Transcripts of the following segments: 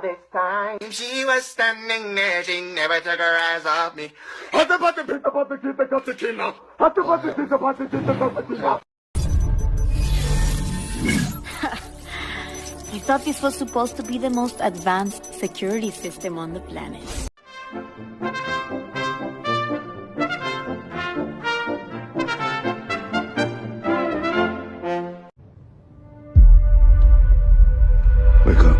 this time. She was standing there, she never took her eyes off me. Hot the butter, pizza, butter, pizza, cappuccino. Hot the butter, pizza, butter, pizza, cappuccino. I thought this was supposed to be the most advanced security system on the planet. Wake up.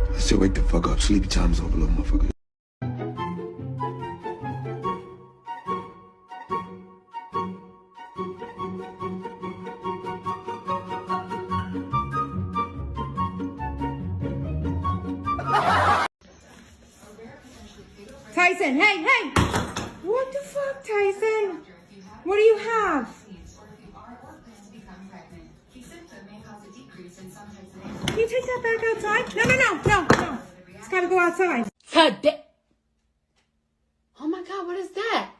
I said wake the fuck up. Sleepy time's over, little motherfucker. Tyson, hey! What the fuck, Tyson? What do you have? Can you take that back outside? No. It's gotta go outside. Today. Oh my God, what is that?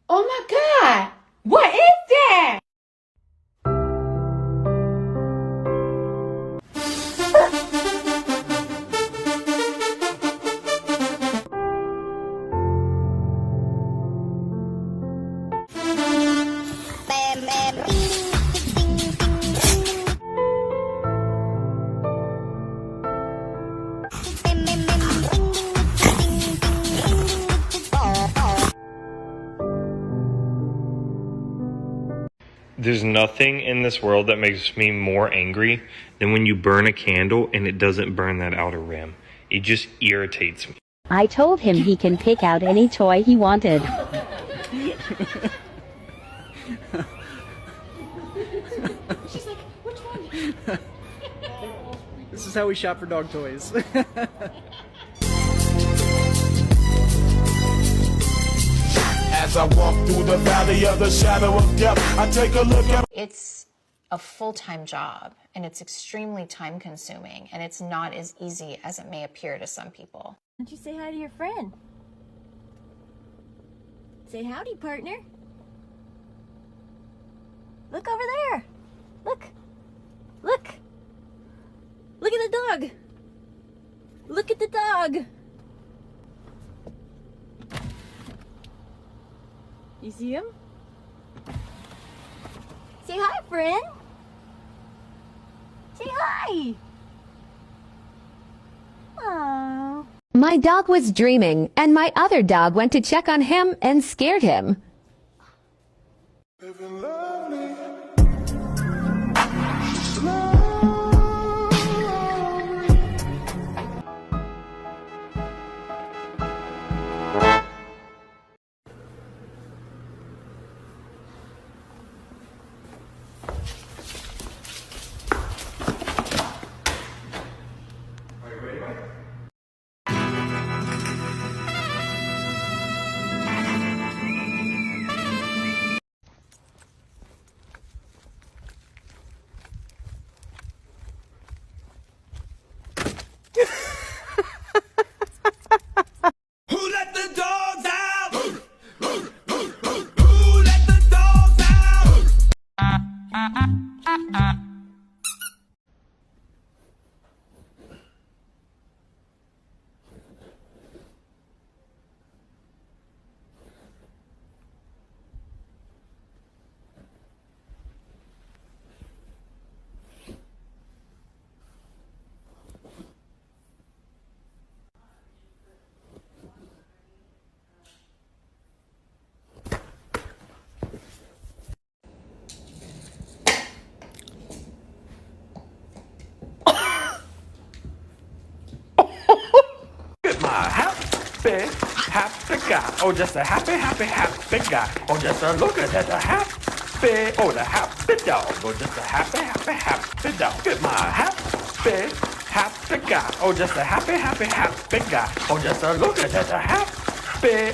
Oh my God, what is that? There's nothing in this world that makes me more angry than when you burn a candle and it doesn't burn that outer rim. It just irritates me. I told him he can pick out any toy he wanted. She's like, which one? This is how we shop for dog toys. As I walk through the valley of the shadow of death, I take a look at... It's a full-time job, and it's extremely time-consuming, and it's not as easy as it may appear to some people. Why don't you say hi to your friend? Say howdy, partner. Look over there. Look. Look at the dog. Look at the dog. You see him? Say hi, friend. Say hi. Aww. My dog was dreaming, and my other dog went to check on him and scared him. Living lonely. Happy guy. Oh, just a happy guy. Oh, just a look at that, the happy dog. Oh, just a happy dog. Get my happy guy. Oh, just a happy guy. Oh, just a look at that, the happy